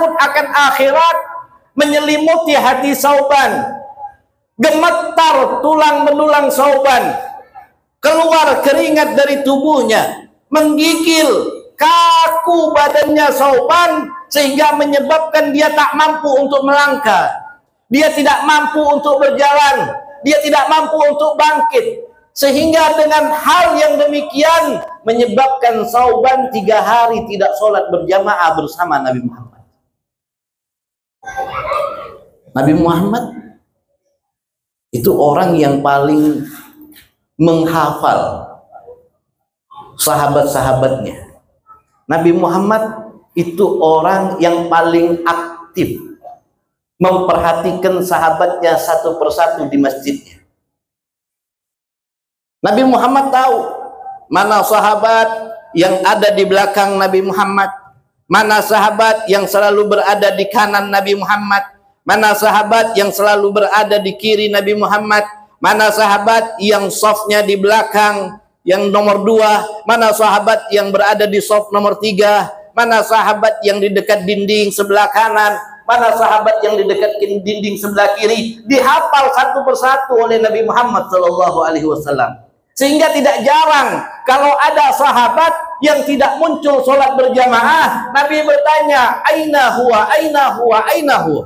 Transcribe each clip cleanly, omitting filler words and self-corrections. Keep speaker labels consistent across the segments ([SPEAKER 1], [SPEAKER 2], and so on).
[SPEAKER 1] takut akan akhirat menyelimuti hati Sauban. Gemetar tulang belulang Sauban, keluar keringat dari tubuhnya, menggigil, kaku badannya Sauban, sehingga menyebabkan dia tak mampu untuk melangkah, dia tidak mampu untuk berjalan, dia tidak mampu untuk bangkit, sehingga dengan hal yang demikian menyebabkan Sauban 3 hari tidak sholat berjamaah bersama Nabi Muhammad. Nabi Muhammad itu orang yang paling menghafal sahabat-sahabatnya. Nabi Muhammad itu orang yang paling aktif memperhatikan sahabatnya satu persatu di masjidnya. Nabi Muhammad tahu mana sahabat yang ada di belakang Nabi Muhammad, mana sahabat yang selalu berada di kanan Nabi Muhammad, mana sahabat yang selalu berada di kiri Nabi Muhammad, mana sahabat yang safnya di belakang yang nomor 2, mana sahabat yang berada di saf nomor 3, mana sahabat yang di dekat dinding sebelah kanan, mana sahabat yang di dekat dinding sebelah kiri. Dihafal satu persatu oleh Nabi Muhammad SAW. Sehingga tidak jarang kalau ada sahabat yang tidak muncul sholat berjamaah, Nabi bertanya, aina huwa, aina huwa, aina huwa.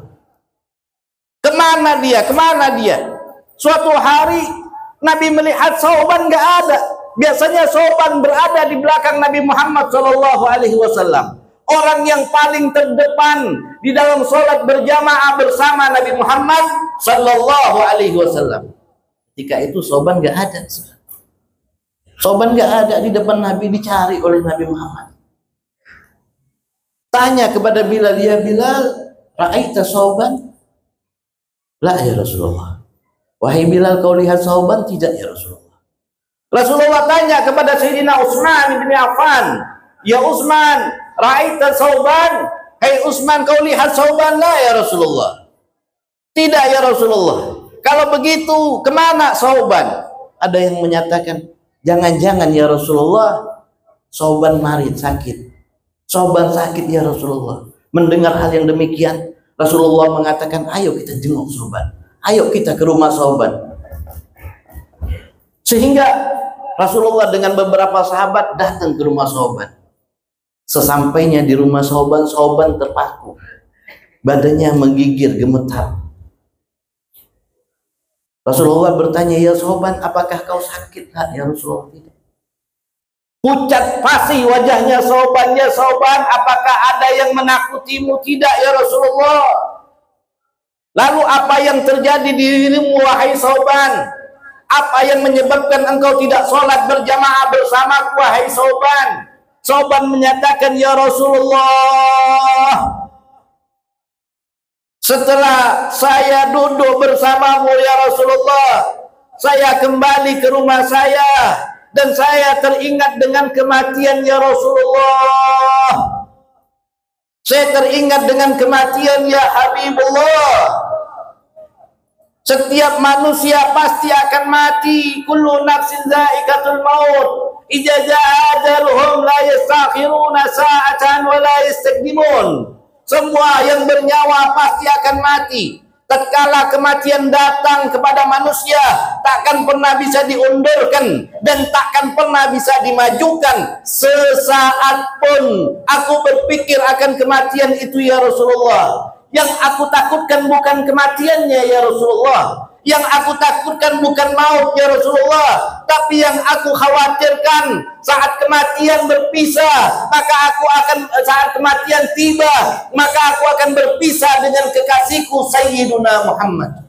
[SPEAKER 1] Kemana dia? Kemana dia? Suatu hari Nabi melihat Sauban nggak ada. Biasanya Sauban berada di belakang Nabi Muhammad SAW. Orang yang paling terdepan di dalam sholat berjamaah bersama Nabi Muhammad SAW. Ketika itu Sauban nggak ada. Sauban nggak ada di depan Nabi, dicari oleh Nabi Muhammad. Tanya kepada Bilal, ya Bilal, ra'aita Sauban? La ya Rasulullah. Wahai Bilal, kau lihat Sauban? Tidak ya Rasulullah. Rasulullah tanya kepada Sayyidina Utsman bin Affan, ya Utsman, ra'aita Sauban? Hai Utsman, kau lihat Sauban? La ya Rasulullah. Tidak ya Rasulullah. Kalau begitu, kemana Sauban? Ada yang menyatakan, jangan-jangan ya Rasulullah, Sauban marid, sakit. Sauban sakit ya Rasulullah. Mendengar hal yang demikian, Rasulullah mengatakan, ayo kita jenguk Sauban, ayo kita ke rumah Sauban. Sehingga Rasulullah dengan beberapa sahabat datang ke rumah Sauban. Sesampainya di rumah Sauban, Sauban terpaku, badannya menggigil, gemetar. Rasulullah bertanya, ya Sauban, apakah kau sakit? Nah, ya Rasulullah, tidak. Pucat pasi wajahnya Sauban, ya Sauban, apakah ada yang menakutimu? Tidak ya Rasulullah. Lalu apa yang terjadi di dirimu wahai Sauban? Apa yang menyebabkan engkau tidak sholat berjamaah bersama wahai Sauban? Sauban menyatakan, ya Rasulullah, setelah saya duduk bersamamu ya Rasulullah, saya kembali ke rumah saya dan saya teringat dengan kematian ya Rasulullah. Saya teringat dengan kematian ya Habibullah. Setiap manusia pasti akan mati. Kullu nafsin dha'iqatul maut. Idza jaa ajaluhum la yastakhiruna sa'atan wa la yastaqdimun. Semua yang bernyawa pasti akan mati. Tatkala kematian datang kepada manusia, takkan pernah bisa diundurkan dan takkan pernah bisa dimajukan. Sesaat pun aku berpikir akan kematian itu ya Rasulullah. Yang aku takutkan bukan kematiannya ya Rasulullah. Yang aku takutkan bukan maut ya Rasulullah, tapi yang aku khawatirkan saat kematian berpisah, maka aku akan saat kematian tiba, maka aku akan berpisah dengan kekasihku Sayyiduna Muhammad.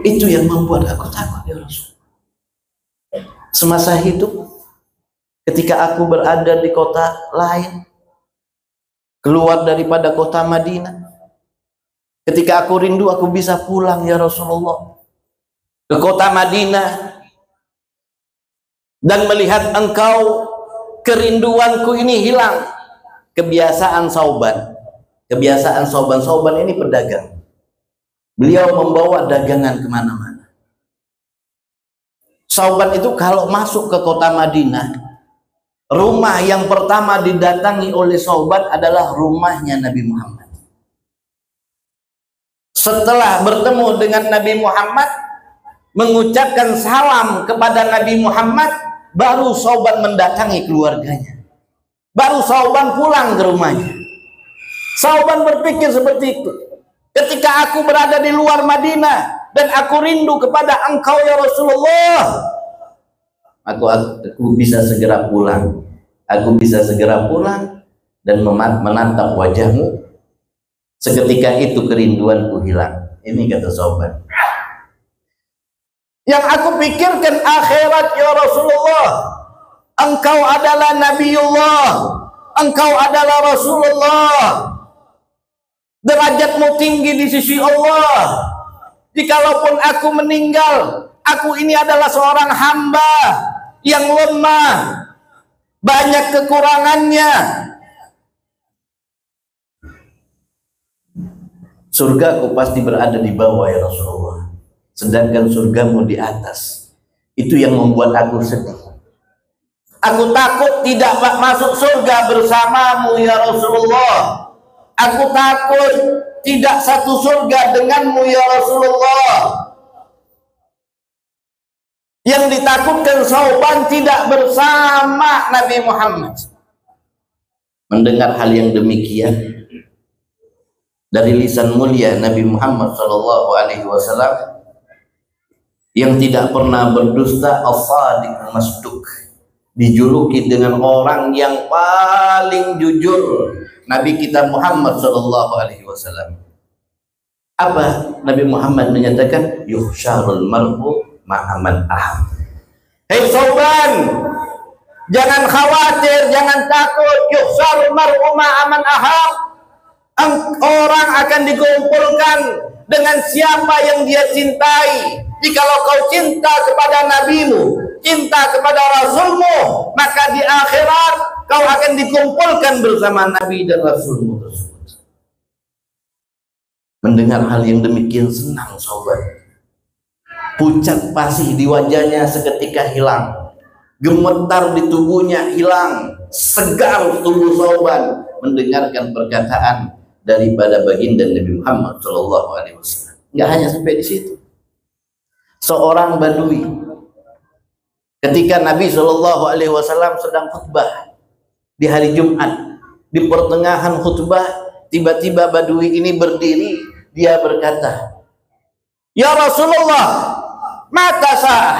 [SPEAKER 1] Itu yang membuat aku takut ya Rasulullah. Semasa hidup, ketika aku berada di kota lain, keluar daripada kota Madinah, ketika aku rindu, aku bisa pulang ya Rasulullah ke kota Madinah dan melihat engkau, kerinduanku ini hilang. Kebiasaan Sauban, Sauban ini pedagang. Beliau membawa dagangan kemana-mana. Sauban itu kalau masuk ke kota Madinah, rumah yang pertama didatangi oleh sahabat adalah rumahnya Nabi Muhammad. Setelah bertemu dengan Nabi Muhammad, mengucapkan salam kepada Nabi Muhammad, baru sahabat mendatangi keluarganya. Baru sahabat pulang ke rumahnya. Sahabat berpikir seperti itu. Ketika aku berada di luar Madinah dan aku rindu kepada engkau ya Rasulullah, aku bisa segera pulang. Aku bisa segera pulang dan menatap wajahmu. Seketika itu kerinduanku hilang. Ini kata sahabat. Yang aku pikirkan akhirat ya Rasulullah. Engkau adalah Nabiullah. Engkau adalah Rasulullah. Derajatmu tinggi di sisi Allah. Jikalaupun aku meninggal, aku ini adalah seorang hamba yang lemah, banyak kekurangannya. Surgaku pasti berada di bawah ya Rasulullah, sedangkan surgamu di atas. Itu yang membuat aku sedih. Aku takut tidak masuk surga bersamamu ya Rasulullah. Aku takut tidak satu surga denganmu ya Rasulullah. Yang ditakutkan sahabat tidak bersama Nabi Muhammad. Mendengar hal yang demikian dari lisan mulia Nabi Muhammad SAW yang tidak pernah berdusta, as-sadiq masduq, dijuluki dengan orang yang paling jujur, Nabi kita Muhammad SAW. Apa Nabi Muhammad menyatakan? Yuhsyarul mar'u ma'aman ahab. Hei sauban, jangan khawatir, jangan takut. Yuhsyarul mar'u ma'aman ahab. Orang akan dikumpulkan dengan siapa yang dia cintai. Jikalau kau cinta kepada nabimu, cinta kepada rasulmu, maka di akhirat kau akan dikumpulkan bersama nabi dan rasulmu tersebut. Mendengar hal yang demikian senang sahabat. Pucat pasi di wajahnya seketika hilang, gemetar di tubuhnya hilang, segar tubuh sahabat mendengarkan perkataan daripada baginda Nabi Muhammad SAW. Nggak hanya sampai di situ. Seorang badui ketika Nabi SAW sedang khutbah di hari Jumat, di pertengahan khutbah tiba-tiba badui ini berdiri, dia berkata, "Ya Rasulullah, mata sah."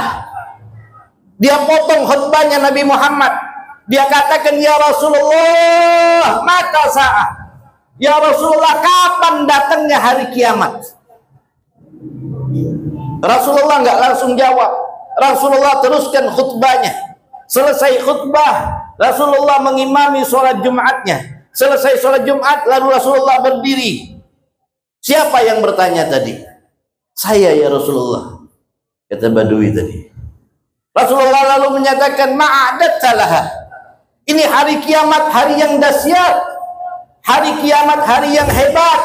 [SPEAKER 1] Dia potong khutbahnya Nabi Muhammad. Dia katakan, "Ya Rasulullah, mata sah." Ya Rasulullah, kapan datangnya hari kiamat? Rasulullah nggak langsung jawab. Rasulullah teruskan khutbahnya. Selesai khutbah, Rasulullah mengimami sholat Jumatnya. Selesai sholat Jumat, lalu Rasulullah berdiri. Siapa yang bertanya tadi? Saya ya Rasulullah, kata badui tadi. Rasulullah lalu menyatakan, ma'adat salaha. Ini hari kiamat, hari yang dahsyat. Hari kiamat, hari yang hebat.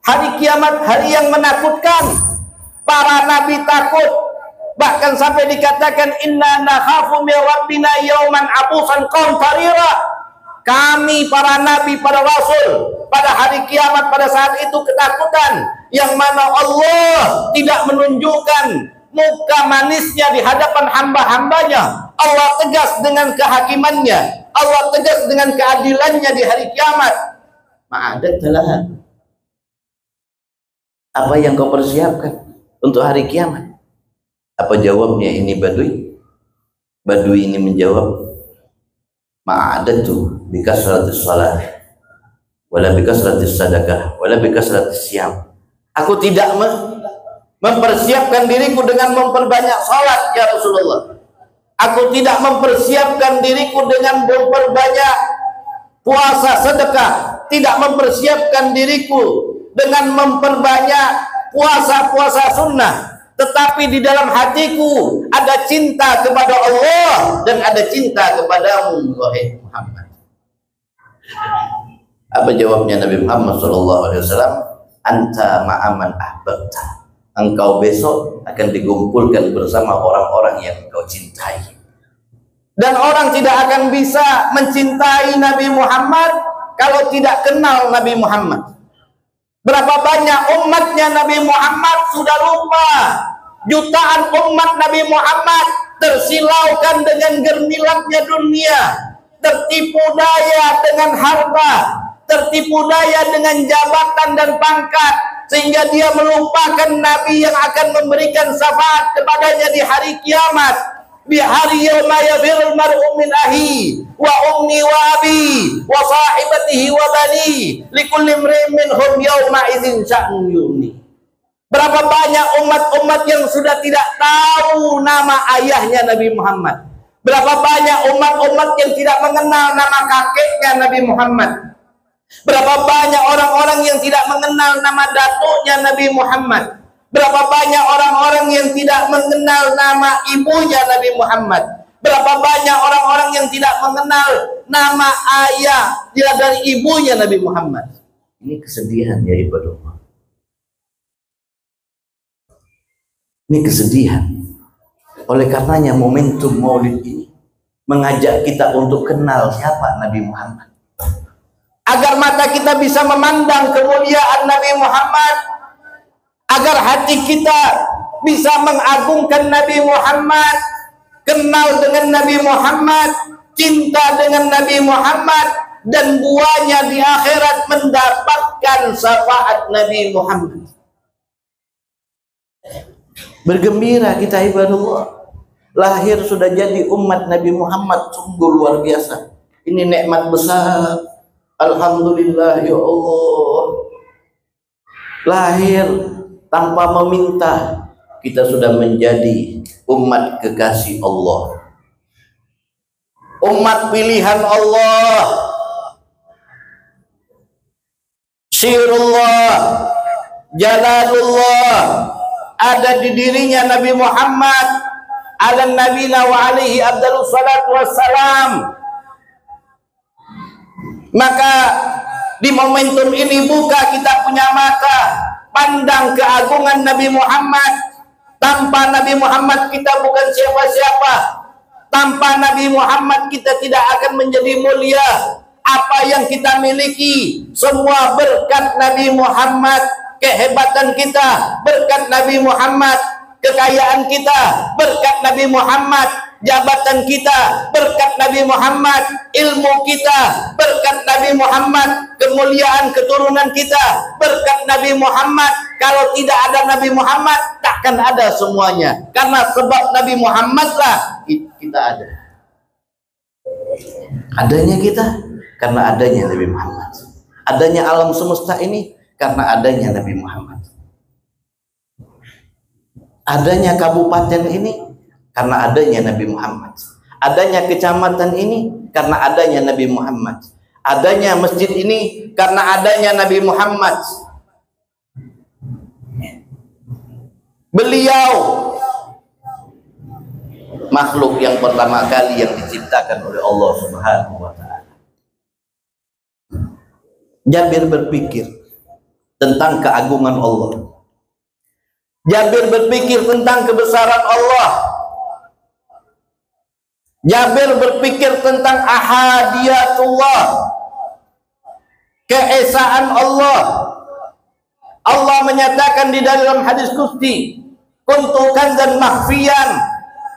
[SPEAKER 1] Hari kiamat, hari yang menakutkan. Para nabi takut, bahkan sampai dikatakan inna nakhafu min rabbina yauman abusan qamtarira. Kami para nabi, para rasul pada hari kiamat pada saat itu ketakutan yang mana Allah tidak menunjukkan muka manisnya di hadapan hamba-hambanya. Allah tegas dengan kehakimannya, Allah tegas dengan keadilannya di hari kiamat. Ma'adat talaha. Apa yang kau persiapkan untuk hari kiamat? Apa jawabnya ini badui? Badui ini menjawab, ma'adatu bikasratis salat wala bikasratis sadaqah wala bikasratis siyam. Aku tidak mempersiapkan diriku dengan memperbanyak salat ya Rasulullah. Aku tidak mempersiapkan diriku dengan memperbanyak puasa sedekah, tidak mempersiapkan diriku dengan memperbanyak puasa-puasa sunnah, tetapi di dalam hatiku ada cinta kepada Allah dan ada cinta kepadamu wahai Muhammad. Apa jawabnya Nabi Muhammad SAW? Anta ma'aman ahbabta. Engkau besok akan dikumpulkan bersama orang-orang yang engkau cintai. Dan orang tidak akan bisa mencintai Nabi Muhammad kalau tidak kenal Nabi Muhammad. Berapa banyak umatnya Nabi Muhammad sudah lupa. Jutaan umat Nabi Muhammad tersilaukan dengan gemilannya dunia, tertipu daya dengan harta, tertipu daya dengan jabatan dan pangkat, sehingga dia melupakan Nabi yang akan memberikan syafaat kepadanya di hari kiamat. Di hari yauma yafirul mar'u min ahi wa ummi wa abi wa sahibatihi wa bani likulli imrin minhum yauma idzin sya'nun yughni. Berapa banyak umat-umat yang sudah tidak tahu nama ayahnya Nabi Muhammad. Berapa banyak umat-umat yang tidak mengenal nama kakeknya Nabi Muhammad. Berapa banyak orang-orang yang tidak mengenal nama datuknya Nabi Muhammad. Berapa banyak orang-orang yang tidak mengenal nama ibunya Nabi Muhammad. Berapa banyak orang-orang yang tidak mengenal nama ayah dari ibunya Nabi Muhammad. Ini kesedihan ya ibadullah. Ini kesedihan. Oleh karenanya momentum Maulid ini mengajak kita untuk kenal siapa Nabi Muhammad. Agar mata kita bisa memandang kemuliaan Nabi Muhammad, agar hati kita bisa mengagungkan Nabi Muhammad, kenal dengan Nabi Muhammad, cinta dengan Nabi Muhammad, dan buahnya di akhirat mendapatkan syafaat Nabi Muhammad. Bergembira kita ibadullah. Lahir sudah jadi umat Nabi Muhammad, sungguh luar biasa. Ini nikmat besar. Alhamdulillah ya Allah. Lahir tanpa meminta, kita sudah menjadi umat kekasih Allah, umat pilihan Allah, Sirullah, Jalalullah ada di dirinya Nabi Muhammad ala nabiyina wa alaihi afdalus salatu wassalam. Maka di momentum ini buka kita punya mata, pandang keagungan Nabi Muhammad. Tanpa Nabi Muhammad kita bukan siapa-siapa. Tanpa Nabi Muhammad kita tidak akan menjadi mulia. Apa yang kita miliki semua berkat Nabi Muhammad. Kehebatan kita berkat Nabi Muhammad, kekayaan kita berkat Nabi Muhammad, jabatan kita berkat Nabi Muhammad, ilmu kita berkat Nabi Muhammad, kemuliaan keturunan kita berkat Nabi Muhammad. Kalau tidak ada Nabi Muhammad, takkan ada semuanya. Karena sebab Nabi Muhammad lah kita ada. Adanya kita karena adanya Nabi Muhammad. Adanya alam semesta ini karena adanya Nabi Muhammad. Adanya kabupaten ini karena adanya Nabi Muhammad. Adanya kecamatan ini karena adanya Nabi Muhammad. Adanya masjid ini karena adanya Nabi Muhammad. Beliau makhluk yang pertama kali yang diciptakan oleh Allah Subhanahu wa taala. Jabir berpikir tentang keagungan Allah. Jabir berpikir tentang kebesaran Allah. Jabir berpikir tentang ahadiyatullah, keesaan Allah. Allah menyatakan di dalam hadis qudsi, kuntu kanzan makhfiyan,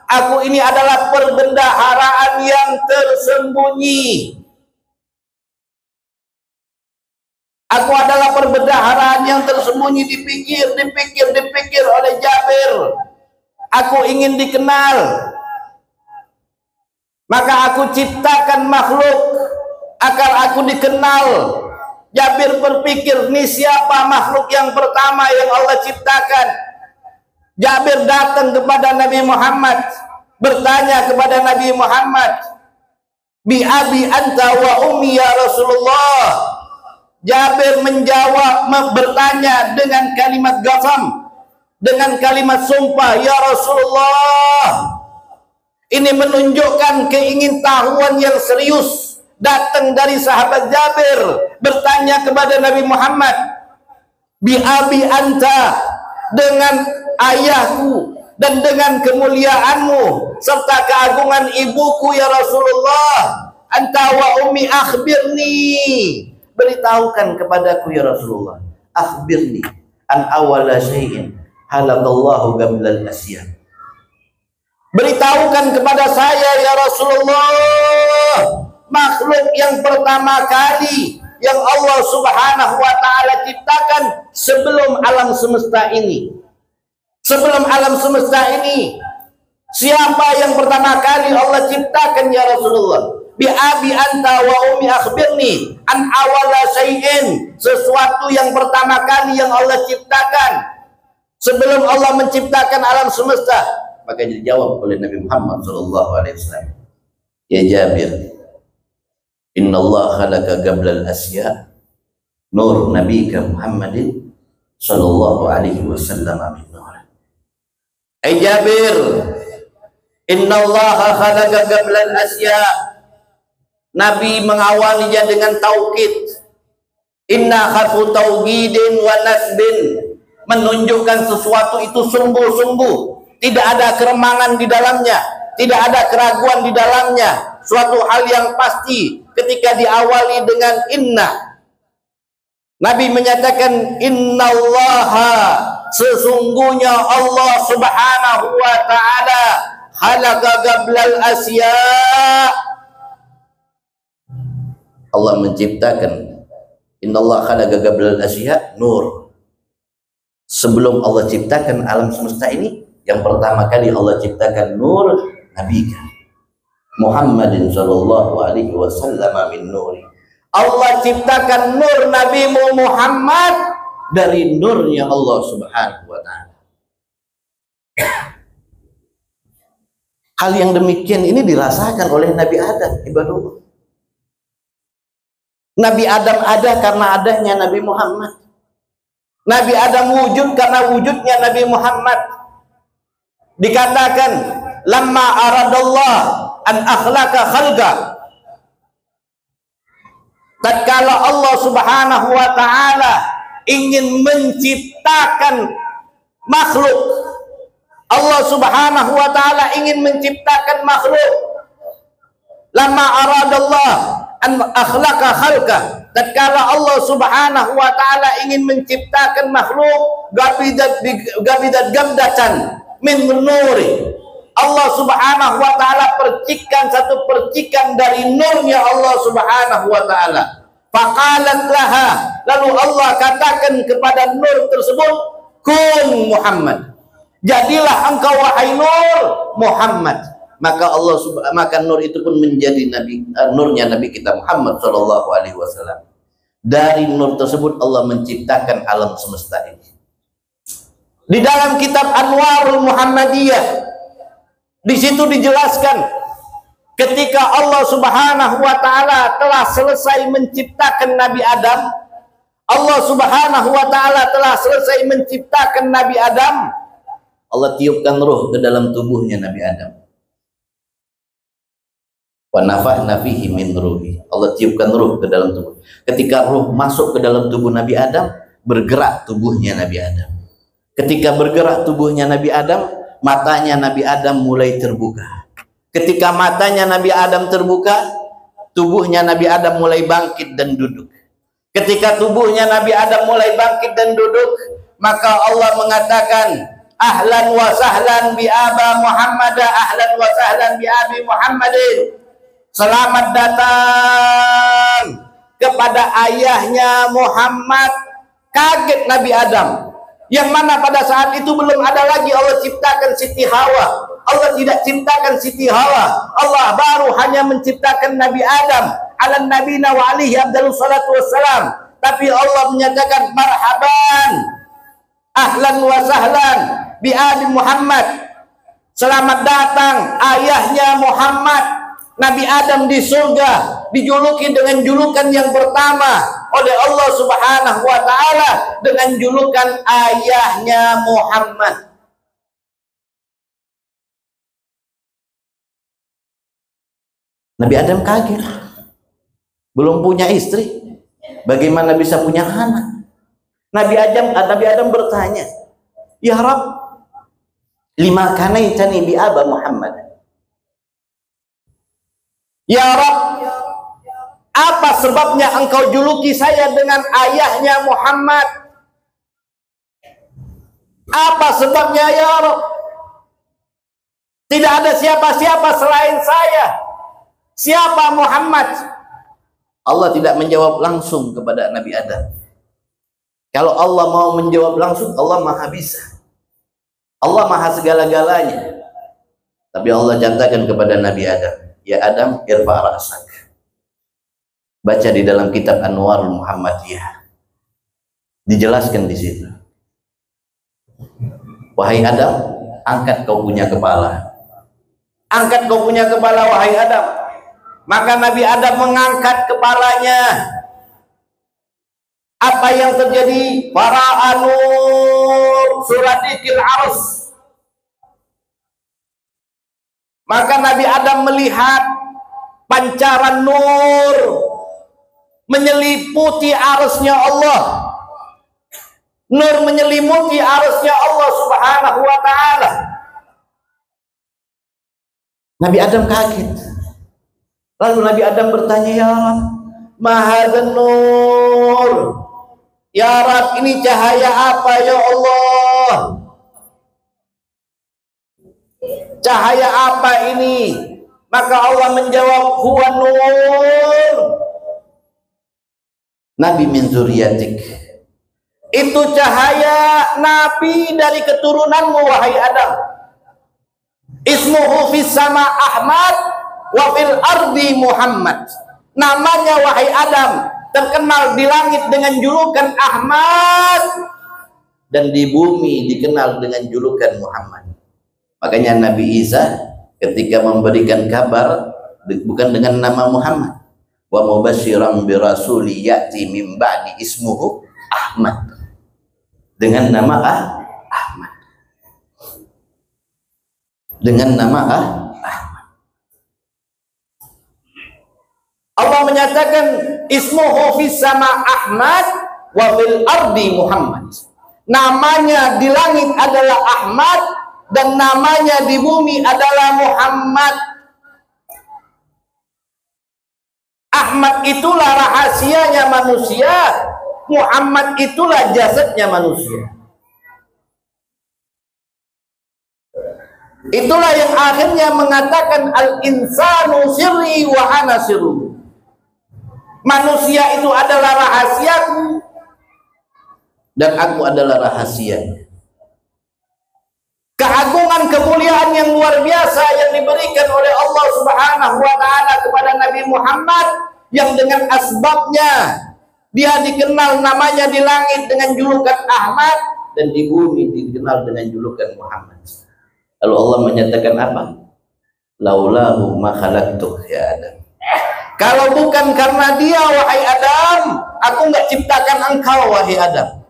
[SPEAKER 1] aku ini adalah perbendaharaan yang tersembunyi. Aku adalah perbendaharaan yang tersembunyi, dipikir oleh Jabir. Aku ingin dikenal, maka aku ciptakan makhluk agar aku dikenal. Jabir berpikir, ini siapa makhluk yang pertama yang Allah ciptakan? Jabir datang kepada Nabi Muhammad, bertanya kepada Nabi Muhammad, bi abi anta wa ummi ya Rasulullah. Jabir menjawab, bertanya dengan kalimat qasam, dengan kalimat sumpah, ya Rasulullah. Ini menunjukkan keingintahuan yang serius datang dari sahabat Jabir, bertanya kepada Nabi Muhammad, bi abi anta, dengan ayahku, dan dengan kemuliaanmu serta keagungan ibuku ya Rasulullah, anta wa ummi akhbirni, beritahukan kepadaku ya Rasulullah, akhbirni an awala syai'in halakallahu gablal asyan, beritahukan kepada saya ya Rasulullah, makhluk yang pertama kali yang Allah Subhanahu wa ta'ala ciptakan sebelum alam semesta ini. Sebelum alam semesta ini, siapa yang pertama kali Allah ciptakan ya Rasulullah? Bi abi anta wa ummi akhbirni an awala syai'in, sesuatu yang pertama kali yang Allah ciptakan sebelum Allah menciptakan alam semesta. Maka dijawab oleh Nabi Muhammad SAW, ya Jabir, inna Allah khalaqa gablal asya nur nabika Muhammadin sallallahu alaihi wasallam min nur. Ay Jabir, inna Allah khalaqa gablal asya, Nabi mengawalinya dengan taukid, inna khafu tauhidin wa nasbin, menunjukkan sesuatu itu sungguh-sungguh, tidak ada keremangan di dalamnya, tidak ada keraguan di dalamnya, suatu hal yang pasti ketika diawali dengan inna. Nabi menyatakan innallaha, sesungguhnya Allah Subhanahu wa ta'ala khalaqa gablal asya, Allah menciptakan, innallaha khalaqa gablal asya nur. Sebelum Allah ciptakan alam semesta ini, yang pertama kali Allah ciptakan nur Nabi Muhammadin sallallahu alaihi wasallam min nuri. Allah ciptakan nur Nabi Muhammad dari nurnya Allah Subhanahu wa ta'ala. Hal yang demikian ini dirasakan oleh Nabi Adam, ibadullah. Nabi Adam ada karena adanya Nabi Muhammad. Nabi Adam wujud karena wujudnya Nabi Muhammad. Dikatakan lamma aradallah an akhlaqa khalqa, tatkala Allah Subhanahu wa ta'ala ingin menciptakan makhluk, Allah Subhanahu wa ta'ala ingin menciptakan makhluk, lamma aradallah an akhlaqa khalqa, tatkala Allah Subhanahu wa ta'ala ingin menciptakan makhluk, gabidat gamdatan min nuri, Allah Subhanahu wa ta'ala percikan satu percikan dari nurnya Allah Subhanahu wa ta'ala. Faqalat laha, lalu Allah katakan kepada nur tersebut, kun Muhammad, jadilah engkau wahai nur Muhammad. Maka nur itu pun menjadi nabi, nurnya Nabi kita Muhammad sallallahu alaihi wasallam. Dari nur tersebut Allah menciptakan alam semesta ini. Di dalam kitab Anwarul Muhammadiyah, di situ dijelaskan ketika Allah Subhanahu wa ta'ala telah selesai menciptakan Nabi Adam, Allah Subhanahu wa ta'ala telah selesai menciptakan Nabi Adam, Allah tiupkan ruh ke dalam tubuhnya Nabi Adam. Wa nafakhna fihi min ruhi, Allah tiupkan ruh ke dalam tubuh. Ketika ruh masuk ke dalam tubuh Nabi Adam, bergerak tubuhnya Nabi Adam. Ketika bergerak tubuhnya Nabi Adam, matanya Nabi Adam mulai terbuka. Ketika matanya Nabi Adam terbuka, tubuhnya Nabi Adam mulai bangkit dan duduk. Ketika tubuhnya Nabi Adam mulai bangkit dan duduk, maka Allah mengatakan, ahlan wa sahlan bi aba Muhammad, ahlan wa sahlan bi abi Muhammadin, selamat datang kepada ayahnya Muhammad. Kaget Nabi Adam, yang mana pada saat itu belum ada lagi Allah ciptakan Siti Hawa. Allah tidak ciptakan Siti Hawa. Allah baru hanya menciptakan Nabi Adam ala nabiyina wa alihi afdalus salatu wassalam. Tapi Allah menyatakan marhaban, ahlan wa sahlan bi abi Muhammad, selamat datang ayahnya Muhammad. Nabi Adam di surga dijuluki dengan julukan yang pertama oleh Allah Subhanahu wa ta'ala, dengan julukan ayahnya Muhammad. Nabi Adam kaget, belum punya istri, bagaimana bisa punya anak? Nabi Adam bertanya, ya Rabb, lima kanaitani bi aba Muhammad. Ya Rabb, apa sebabnya engkau juluki saya dengan ayahnya Muhammad? Apa sebabnya ya Rabb? Tidak ada siapa-siapa selain saya. Siapa Muhammad? Allah tidak menjawab langsung kepada Nabi Adam. Kalau Allah mau menjawab langsung, Allah maha bisa. Allah maha segala-galanya. Tapi Allah katakan kepada Nabi Adam, ya Adam, irfa' ra'sak. Baca di dalam kitab Anwarul Muhammadiyah. Dijelaskan di situ. Wahai Adam, angkat kau punya kepala. Angkat kau punya kepala, wahai Adam. Maka Nabi Adam mengangkat kepalanya. Apa yang terjadi? Para anur suradikil arus. Maka Nabi Adam melihat pancaran nur menyeliputi arusnya Allah. Nur menyelimuti arusnya Allah Subhanahu wa ta'ala. Nabi Adam kaget. Lalu Nabi Adam bertanya, ya Rabb, mahadzan nur. Ya Rabb, ini cahaya apa ya Allah? Cahaya apa ini? Maka Allah menjawab, huwa nur Nabi min zuriyatik. Itu cahaya Nabi dari keturunanmu, wahai Adam. Ismuhu fis sama Ahmad wa fil ardi Muhammad. Namanya, wahai Adam, terkenal di langit dengan julukan Ahmad, dan di bumi dikenal dengan julukan Muhammad. Makanya Nabi Isa ketika memberikan kabar bukan dengan nama Muhammad, wa mubasyiran bi rasuli ya'ti min ba'di ismuhu Ahmad, dengan nama Ahmad, dengan nama Ahmad. Allah menyatakan ismuhu fis sama Ahmad wa fil ardi Muhammad. Namanya di langit adalah Ahmad dan namanya di bumi adalah Muhammad. Ahmad itulah rahasianya manusia, Muhammad itulah jasadnya manusia. Itulah yang akhirnya mengatakan al-insanu sirri wa ana sirru. Manusia itu adalah rahasiaku dan aku adalah rahasianya. Keagungan kemuliaan yang luar biasa yang diberikan oleh Allah Subhanahu wa ta'ala kepada Nabi Muhammad, yang dengan asbabnya dia dikenal namanya di langit dengan julukan Ahmad dan di bumi dikenal dengan julukan Muhammad. Lalu Allah menyatakan apa? Laulahu ma khalaqtuk ya Adam. Kalau bukan karena dia, wahai Adam, aku nggak ciptakan engkau, wahai Adam.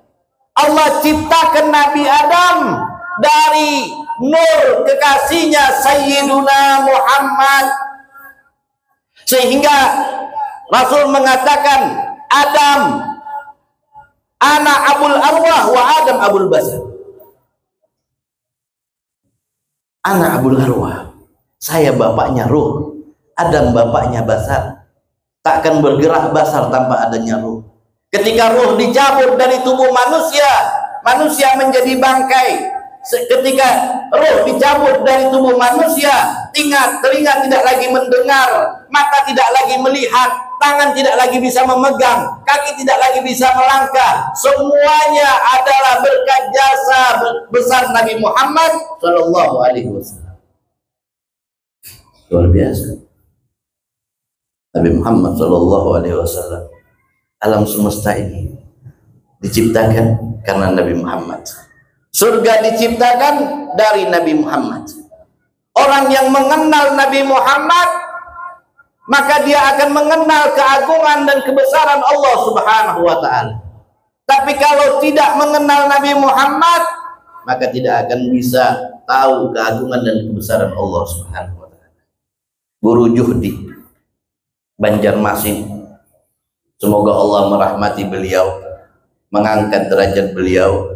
[SPEAKER 1] Allah ciptakan Nabi Adam dari nur kekasihnya Sayyiduna Muhammad, sehingga Rasul mengatakan, Adam ana abul arwah wa Adam abul basar. Ana abul arwah, saya bapaknya ruh, Adam bapaknya basar. Tak akan bergerak basar tanpa adanya ruh. Ketika ruh dicabut dari tubuh manusia, manusia menjadi bangkai. Ketika ruh dicabut dari tubuh manusia, telinga tidak lagi mendengar, mata tidak lagi melihat, tangan tidak lagi bisa memegang, kaki tidak lagi bisa melangkah. Semuanya adalah berkat jasa besar Nabi Muhammad Shallallahu Alaihi Wasallam. Luar biasa. Nabi Muhammad Shallallahu Alaihi Wasallam, alam semesta ini diciptakan karena Nabi Muhammad. Surga diciptakan dari Nabi Muhammad. Orang yang mengenal Nabi Muhammad, maka dia akan mengenal keagungan dan kebesaran Allah Subhanahu wa ta'ala. Tapi kalau tidak mengenal Nabi Muhammad, maka tidak akan bisa tahu keagungan dan kebesaran Allah Subhanahu wa ta'ala. Guru Juhdi Banjarmasin, semoga Allah merahmati beliau, mengangkat derajat beliau.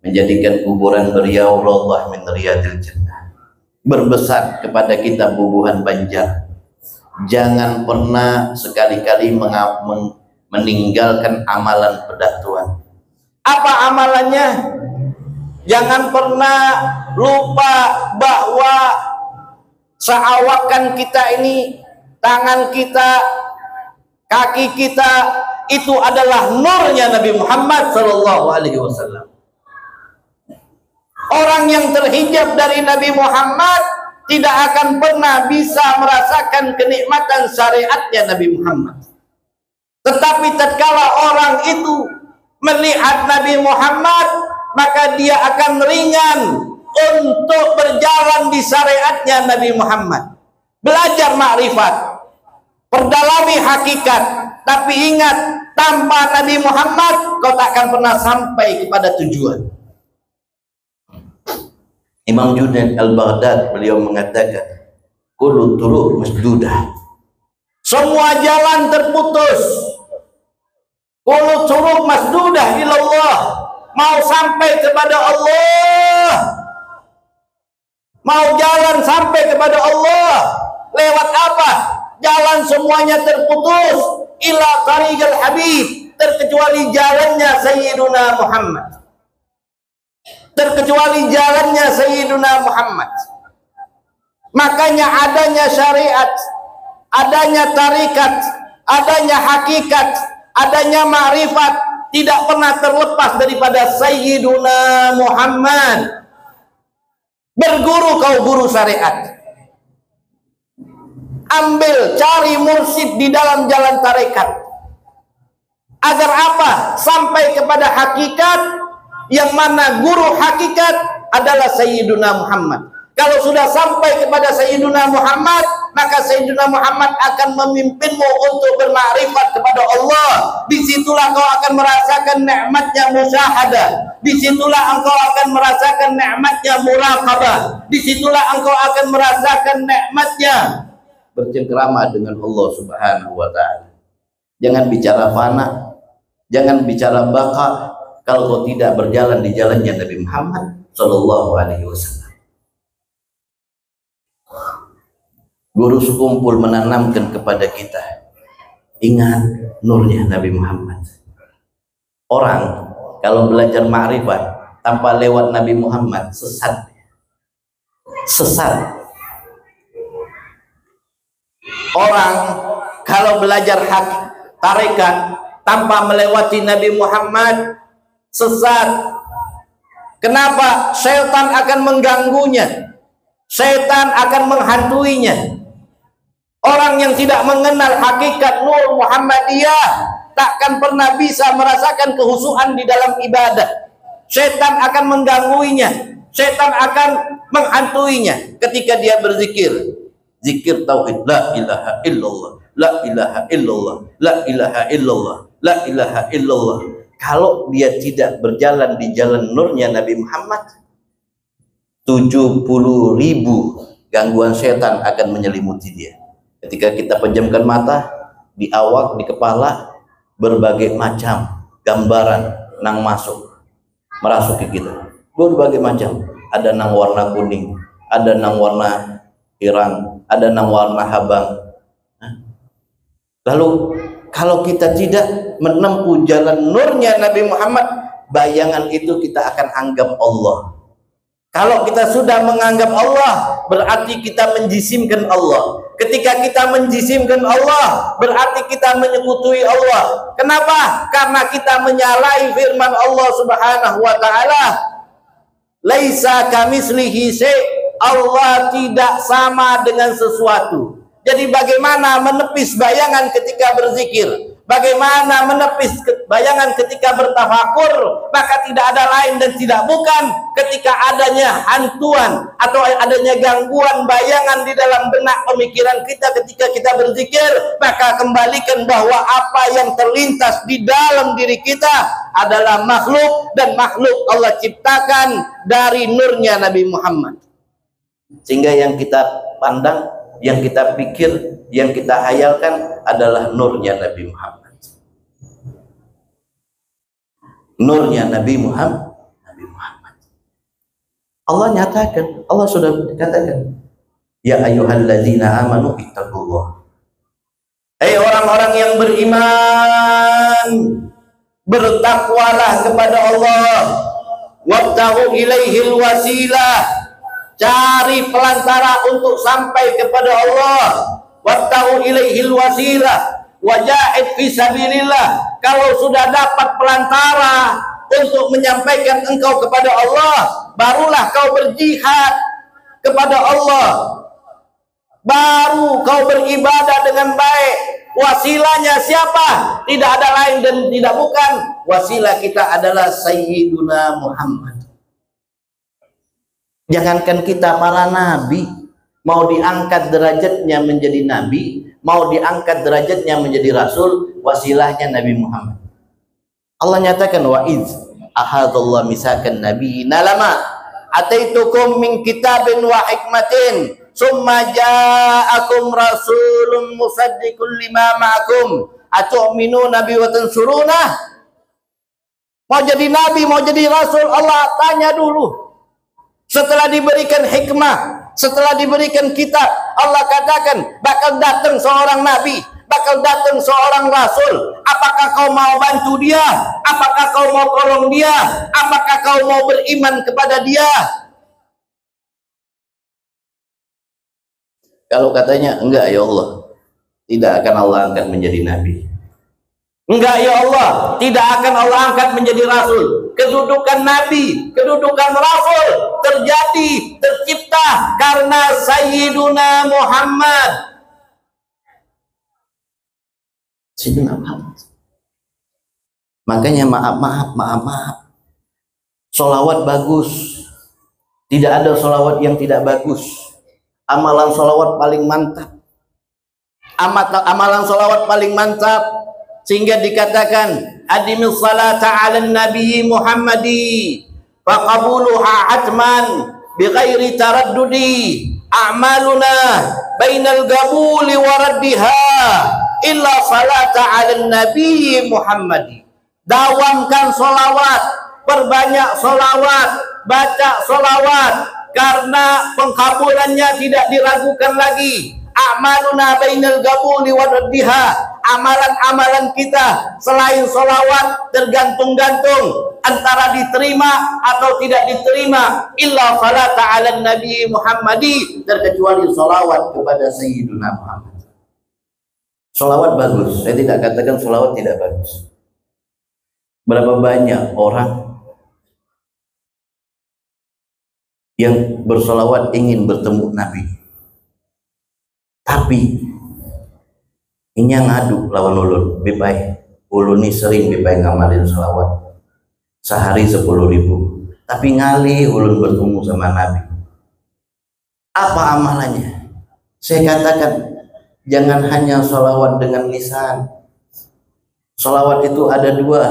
[SPEAKER 1] menjadikan kuburan beliau rawdah min riyadil jannah, berbesar kepada kita bubuhan banjar. Jangan pernah sekali-kali meninggalkan amalan pedatuan. Apa amalannya? Jangan pernah lupa bahwa seawakan kita ini, tangan kita, kaki kita, itu adalah nurnya Nabi Muhammad SAW. Orang yang terhijab dari Nabi Muhammad tidak akan pernah bisa merasakan kenikmatan syariatnya Nabi Muhammad. Tetapi tatkala orang itu melihat Nabi Muhammad, maka dia akan ringan untuk berjalan di syariatnya Nabi Muhammad. Belajar makrifat, perdalami hakikat, tapi ingat, tanpa Nabi Muhammad kau tak akan pernah sampai kepada tujuan. Imam Junaid al-Baghdad beliau mengatakan, kullu turuq masdudah. Semua jalan terputus. Kullu turuq masdudah ilallah. Mau sampai kepada Allah, mau jalan sampai kepada Allah, lewat apa? Jalan semuanya terputus. Ila tariqal habib, terkecuali jalannya Sayyiduna Muhammad, terkecuali jalannya Sayyiduna Muhammad. Makanya adanya syariat, adanya tarikat, adanya hakikat, adanya ma'rifat tidak pernah terlepas daripada Sayyiduna Muhammad. Berguru kau guru syariat, ambil, cari mursyid di dalam jalan tarekat. Agar apa? Sampai kepada hakikat, yang mana guru hakikat adalah Sayyiduna Muhammad. Kalau sudah sampai kepada Sayyiduna Muhammad, maka Sayyiduna Muhammad akan memimpinmu untuk bermakrifat kepada Allah. Disitulah kau akan merasakan nikmatnya musyahadah. Disitulah engkau akan merasakan nikmatnya muraqabah. Disitulah engkau akan merasakan nikmatnya bercengkrama dengan Allah Subhanahu wa ta'ala. Jangan bicara fana, jangan bicara baqa, kalau kau tidak berjalan di jalannya Nabi Muhammad Sallallahu Alaihi Wasallam. Guru sekumpul menanamkan kepada kita, ingat nurnya Nabi Muhammad. Orang kalau belajar ma'rifat tanpa lewat Nabi Muhammad sesat. Sesat. Orang kalau belajar hak tarekat tanpa melewati Nabi Muhammad sesat. Kenapa? Syaitan akan mengganggunya, syaitan akan menghantuinya. Orang yang tidak mengenal hakikat nur Muhammadiyah takkan pernah bisa merasakan kehusuan di dalam ibadah. Syaitan akan menggangguinya, syaitan akan menghantuinya ketika dia berzikir. Zikir tauhid, la ilaha illallah, la ilaha illallah, la ilaha illallah, la ilaha illallah. Kalau dia tidak berjalan di jalan nurnya Nabi Muhammad, 70.000 gangguan setan akan menyelimuti dia. Ketika kita pejamkan mata, di awak, di kepala, berbagai macam gambaran nang masuk, merasuki kita. Berbagai macam. Ada nang warna kuning, ada nang warna irang, ada nang warna habang. Lalu kalau kita tidak menempuh jalan nurnya Nabi Muhammad, bayangan itu kita akan anggap Allah. Kalau kita sudah menganggap Allah, berarti kita menjisimkan Allah. Ketika kita menjisimkan Allah, berarti kita menyekutui Allah. Kenapa? Karena kita menyalahi firman Allah Subhanahu wa ta'ala. Laisa kamislihi syai'. Allah tidak sama dengan sesuatu. Jadi bagaimana menepis bayangan ketika berzikir? Bagaimana menepis bayangan ketika bertafakur? Maka tidak ada lain dan tidak bukan ketika adanya hantuan atau adanya gangguan bayangan di dalam benak pemikiran kita ketika kita berzikir, maka kembalikan bahwa apa yang terlintas di dalam diri kita adalah makhluk, dan makhluk Allah ciptakan dari nurnya Nabi Muhammad. Sehingga yang kita pandang, yang kita pikir, yang kita hayalkan adalah nurnya Nabi Muhammad. Nurnya Nabi Muhammad. Allah nyatakan, Allah sudah katakan, ya ayyuhalladzina amanu ittaqullah. Hai orang-orang yang beriman, bertakwalah kepada Allah. Wabtaghu ilaihil wasilah, cari pelantara untuk sampai kepada Allah. Wabtaghu ilaihil wasilah wajahid fi sabilillah. Kalau sudah dapat pelantara untuk menyampaikan engkau kepada Allah, barulah kau berjihad kepada Allah, baru kau beribadah dengan baik. Wasilahnya siapa? Tidak ada lain dan tidak bukan. Wasilah kita adalah Sayyiduna Muhammad. Jangankan kita para nabi, mau diangkat derajatnya menjadi nabi, mau diangkat derajatnya menjadi rasul, wasilahnya Nabi Muhammad. Allah nyatakan, wa iz ahadallahu misakan nabiyina lama ataitukum min kitabin wa hikmatin summa ja'akum rasulun musaddiqun lima ma'akum atu'minuna bi wa tansuruna. Mau jadi nabi, mau jadi rasul, Allah tanya dulu. Setelah diberikan hikmah, setelah diberikan kitab, Allah katakan bakal datang seorang nabi, bakal datang seorang rasul. Apakah kau mau bantu dia? Apakah kau mau tolong dia? Apakah kau mau beriman kepada dia? Kalau katanya enggak ya Allah, tidak akan Allah angkat menjadi nabi. Enggak ya Allah, tidak akan Allah angkat menjadi rasul. Kedudukan nabi, kedudukan rasul terjadi, tercipta karena Sayyiduna Muhammad. Sayyiduna Muhammad. Makanya maaf. Sholawat bagus. Tidak ada sholawat yang tidak bagus. Amalan sholawat paling mantap. Amalan sholawat paling mantap. Sehingga dikatakan adimis salata ala nabi Muhammadi faqabuluha atman bighairi taraddudi a'maluna bainal gabuli waraddiha illa salata ala nabi Muhammadi. Dawamkan solawat, perbanyak solawat, baca solawat, karena pengkabulannya tidak diragukan lagi. A'maluna bainal gabuli waraddiha, amalan-amalan kita selain solawat tergantung-gantung antara diterima atau tidak diterima. Illa salata ala nabi Muhammadi, terkecuali solawat kepada Sayyiduna Muhammad. Solawat bagus, saya tidak katakan solawat tidak bagus. Berapa banyak orang yang bersolawat ingin bertemu Nabi, tapi ini yang ngadu lawan ulun, bebai ulun ini sering bebai ngamalin salawat sehari 10.000, tapi ngali ulun bertemu sama Nabi. Apa amalannya? Saya katakan jangan hanya salawat dengan lisan. Salawat itu ada dua,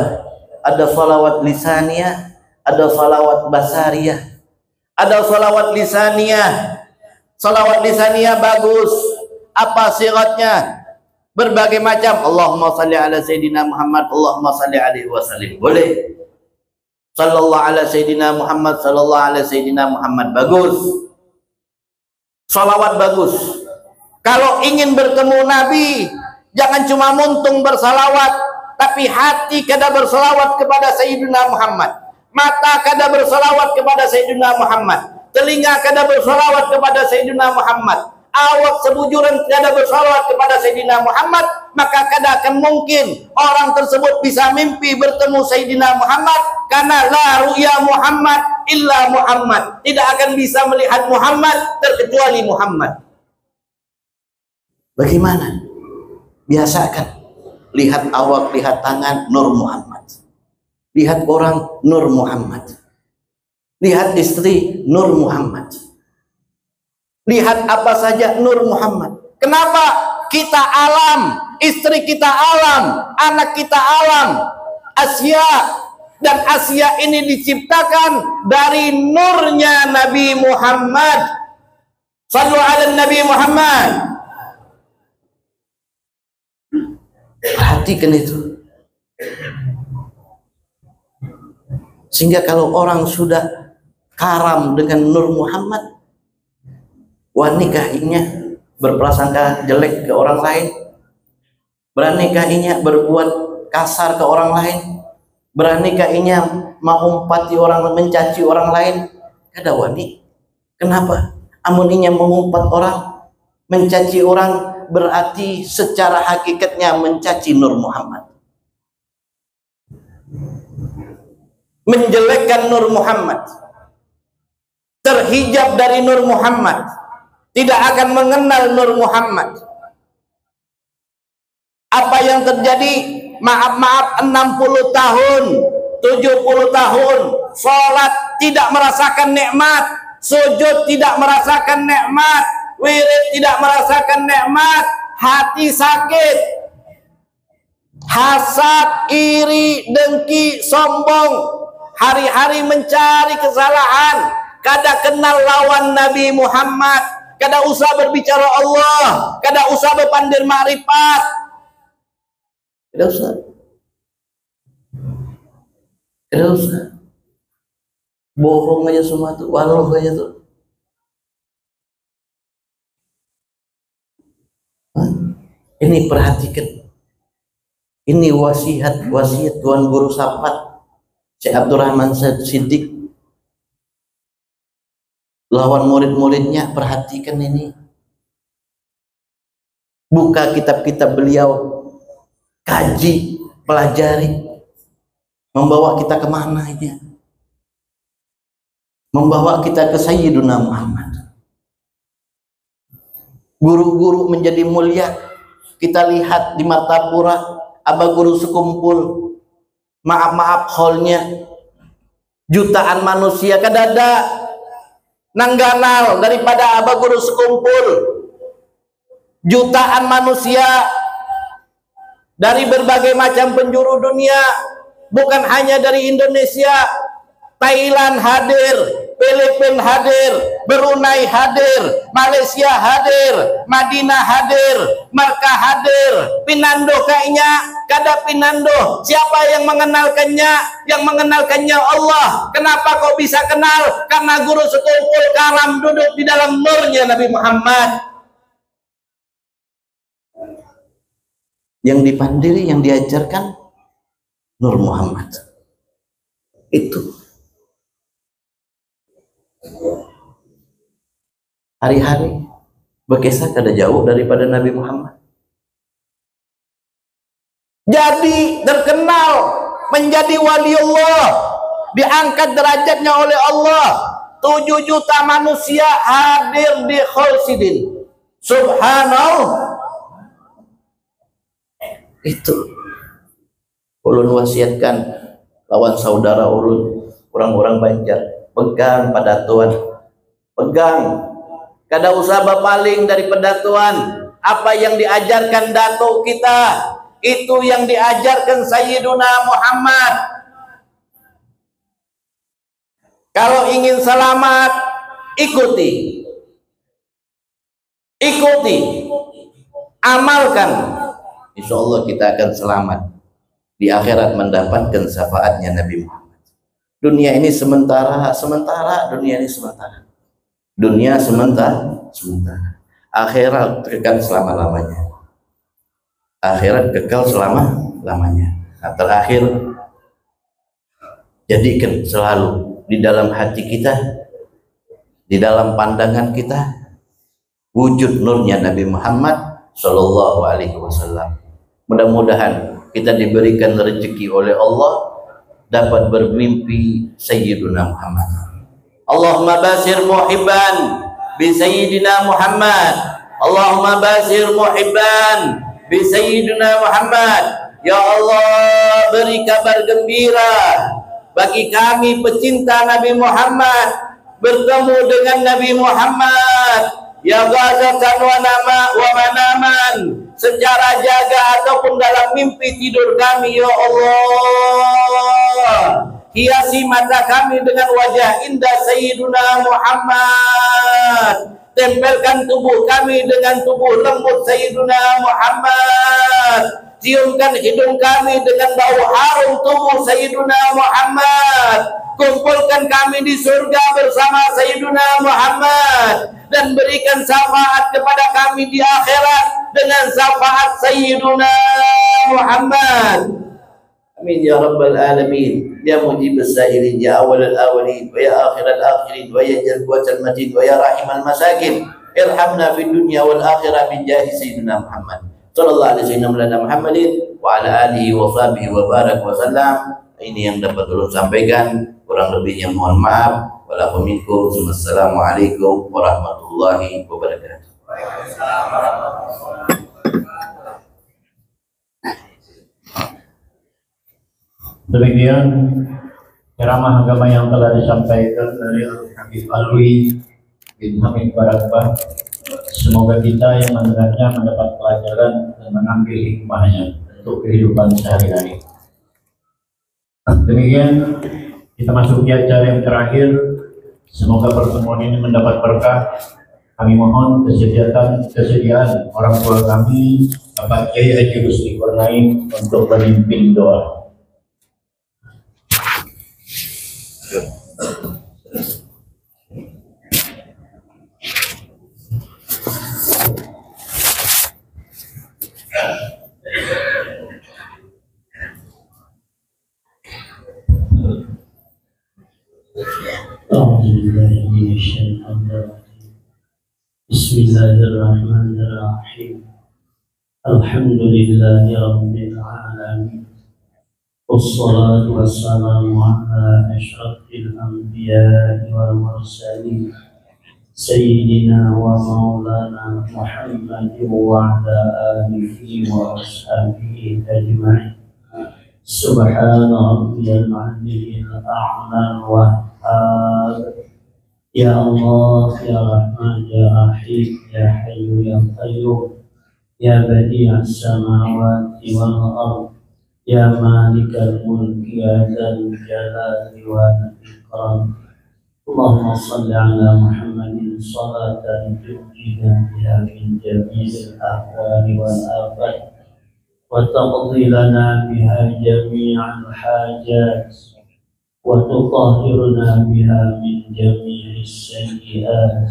[SPEAKER 1] ada salawat lisaniyah, ada salawat basariyah. Ada salawat lisaniyah. Salawat lisaniyah bagus. Apa siratnya? Berbagai macam. Allahumma salli ala Sayyidina Muhammad, Allahumma salli alaihi wasallim. Boleh. Sallallahu ala Sayyidina Muhammad, sallallahu ala Sayyidina Muhammad. Bagus. Salawat bagus. Kalau ingin bertemu Nabi, jangan cuma muntung bersalawat, tapi hati kada bersalawat kepada Sayyidina Muhammad. Mata kada bersalawat kepada Sayyidina Muhammad. Telinga kada bersalawat kepada Sayyidina Muhammad. Awak sebujuran kada bersalawat kepada Sayyidina Muhammad, maka kada akan mungkin orang tersebut bisa mimpi bertemu Sayyidina Muhammad, karena la ru'ya Muhammad illa Muhammad. Tidak akan bisa melihat Muhammad terkecuali Muhammad. Bagaimana? Biasakan. Lihat awak, lihat tangan, Nur Muhammad. Lihat orang, Nur Muhammad. Lihat istri, Nur Muhammad. Lihat apa saja, Nur Muhammad. Kenapa? Kita alam, istri kita alam, anak kita alam, Asia. Dan Asia ini diciptakan dari nurnya Nabi Muhammad. Sallu ala Nabi Muhammad. Perhatikan itu. Sehingga kalau orang sudah karam dengan Nur Muhammad, wanikah inya berprasangka jelek ke orang lain? Beranikah inya berbuat kasar ke orang lain? Beranikah inya mengumpati orang, mencaci orang lain? Kada wani. Kenapa? Amun inya mengumpat orang, mencaci orang, berarti secara hakikatnya mencaci Nur Muhammad, menjelekkan Nur Muhammad, terhijab dari Nur Muhammad, tidak akan mengenal Nur Muhammad. Apa yang terjadi? Maaf 60 tahun, 70 tahun salat tidak merasakan nikmat, sujud tidak merasakan nikmat, wirid tidak merasakan nikmat, hati sakit, hasad, iri, dengki, sombong, hari-hari mencari kesalahan, kada kenal lawan Nabi Muhammad, kada usah berbicara Allah, kada usah berpandir makrifat, kada usah, kada usah, bohong aja semua tuh, walau aja tuh. Ini perhatikan, ini wasiat Tuan Guru Sapat Syekh Abdurrahman Siddiq lawan murid-muridnya. Perhatikan ini, buka kitab-kitab beliau, kaji, pelajari, membawa kita kemana ini? Membawa kita ke Sayyiduna Muhammad. Guru-guru menjadi mulia. Kita lihat di Martapura, Aba Guru sekumpul, maaf holnya jutaan manusia, kadada nangganal daripada Aba Guru sekumpul. Jutaan manusia dari berbagai macam penjuru dunia, bukan hanya dari Indonesia, Thailand hadir, Filipina hadir, Brunei hadir, Malaysia hadir, Madinah hadir, Makkah hadir. Pinando kayaknya, kada pinando. Siapa yang mengenalkannya? Yang mengenalkannya Allah. Kenapa kau bisa kenal? Karena guru sekumpul karam duduk di dalam nurnya Nabi Muhammad. Yang dipandiri, yang diajarkan Nur Muhammad. Itu hari-hari berkisah kada jauh daripada Nabi Muhammad. Jadi terkenal, menjadi wali Allah, diangkat derajatnya oleh Allah. 7 juta manusia hadir di Khalsidin. Subhanallah. Itu ulun wasiatkan lawan saudara ulun, orang-orang Banjar, pegang pada Tuhan, pegang, kada usah berpaling daripada Tuhan. Apa yang diajarkan datuk kita, itu yang diajarkan Sayyiduna Muhammad. Kalau ingin selamat, ikuti, amalkan. Insya Allah kita akan selamat di akhirat, mendapatkan syafaatnya Nabi Muhammad. Dunia ini sementara, dunia ini sementara. Dunia sementara. Akhirat kekal selama-lamanya. Akhirat kekal selama-lamanya. Nah, terakhir, jadikan selalu di dalam hati kita, di dalam pandangan kita, wujud nurnya Nabi Muhammad Sallallahu Alaihi Wasallam. Mudah-mudahan kita diberikan rezeki oleh Allah dapat bermimpi Sayyiduna Muhammad. Allahumma basir muhibban bi Sayyidina Muhammad. Allahumma basir muhibban bi Sayyidina Muhammad. Ya Allah, beri kabar gembira bagi kami pecinta Nabi Muhammad bertemu dengan Nabi Muhammad. Ya ghazatan wa manaman, secara jaga ataupun dalam mimpi tidur kami, ya Allah. Hiasi mata kami dengan wajah indah Sayyiduna Muhammad. Tempelkan tubuh kami dengan tubuh lembut Sayyiduna Muhammad. ciumkan hidung kami dengan bau harum tubuh Sayyiduna Muhammad. Kumpulkan kami di surga bersama Sayyiduna Muhammad, dan berikan syafaat kepada kami di akhirat dengan syafaat Sayyiduna Muhammad. Amin ya rabbal alamin. Ya mujibus sa'ilin, ya awalal awalin, wa ya akhiral akhirin, wa ya jal quwwatal matin, wa ya rahimal masakin. Irhamna fid dunya wal akhirah min jahi Sayyidina Muhammad. Sallallahu alaihi wasallam Muhammadin wa ala alihi wa sahbihi wa barak wa sallam. Ini yang dapat ulun sampaikan, kurang lebihnya mohon maaf. Walakum minkum. Wassalamualaikum warahmatullahi wabarakatuh.
[SPEAKER 2] Demikian ceramah agama yang telah disampaikan dari Habib Alwi bin Hamid Barakbah. Semoga kita yang mendengarnya mendapat pelajaran dan mengambil hikmahnya untuk kehidupan sehari-hari. Demikian kita masuk di acara yang terakhir. Semoga pertemuan ini mendapat berkah. Kami mohon kesediaan orang tua kami, Bapak Kiai Haji Rusdi Kurnain, untuk memimpin doa.
[SPEAKER 3] Bismillahirrahmanirrahim. Alhamdulillahi rabbil alamin. Wassalatu wassalamu ala asyrafil anbiya'i wal mursalin, Sayyidina wa maulana Muhammadin wa ala alihi wa ashabihi ajma'in. Subhana rabbiyal aliyyil a'la wahhab. Ya Allah, Ya Rahman, Ya Rahim, Ya Hayyu, Ya Qayyum, Ya Badi'as samawati wal ardh, Ya Malikal mulki, Ya Dzal jalali wal ikram. Allahumma salli ala Muhammadin salatan tunjina biha min jami'il ahwali wal afat, wa taqdi lana biha jami'al hajat, wa tutahhirna biha min jami'is sayyi'at,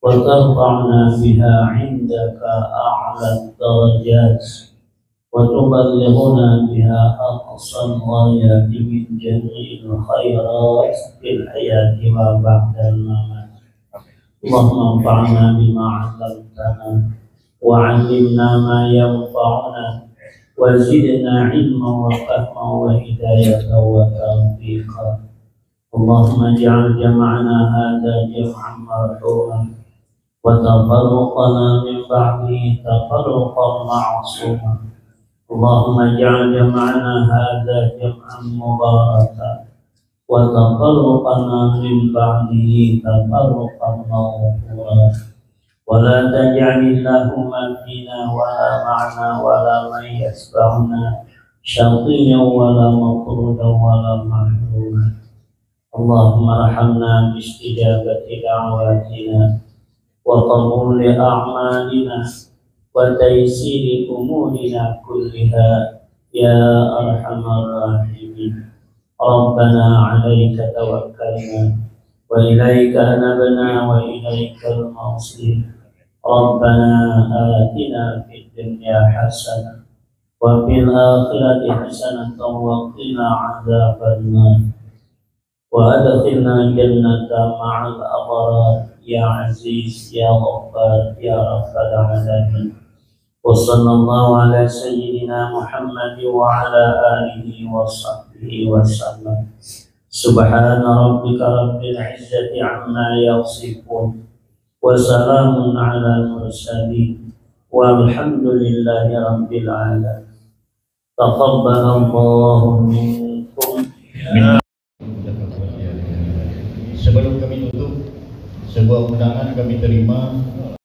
[SPEAKER 3] wa tarfa'na biha 'indaka a'la darajat, wa tuballighuna biha aqsal ghayati min jami'il khairat fil hayati wa ba'dal mamat. Allahumma anfa'na bima 'allamtana wa 'allimna ma yanfa'una wa zidna 'ilman wa fahman wa hidayatan wa tawfiqan. Allahumma ij'al jam'ana hadha jam'an marhuman wa tafarruqana min ba'dihi tafarruqan ma'suman. Allahumma ij'al jam'ana hadha jam'an mubarakan wa tafarruqana min ba'dihi tafarruqan maghfuran. Wa la taj'al Allahumma fina wa la ma'na wa la man yasba'una syaqiyyan wa la maqrudan wa la mahruman. Allahumma arhamna bi istijabati da'watina wa qabuli a'malina wa taysiri umurina kulliha ya arhamar rahimin. Rabbana 'alaika tawakkalna wa ilaika anabna wa ilaikal masir. Rabbana atina fid dunya hasanah wa fil akhirati hasanah wa qina 'adzabannar. Wa adkhilna jannata ma'al abrar ya aziz ya ghaffar ya rabbal alamin. Wa sallallahu ala sayyidina Muhammad wa ala alihi wa sahbihi wa sallam. Subhana rabbika rabbil izzati amma yasifun wa salamun ala mursalin walhamdulillahi rabbil alamin. Taqabbalallahu minkum.
[SPEAKER 2] Sebelum kami tutup, sebuah undangan kami terima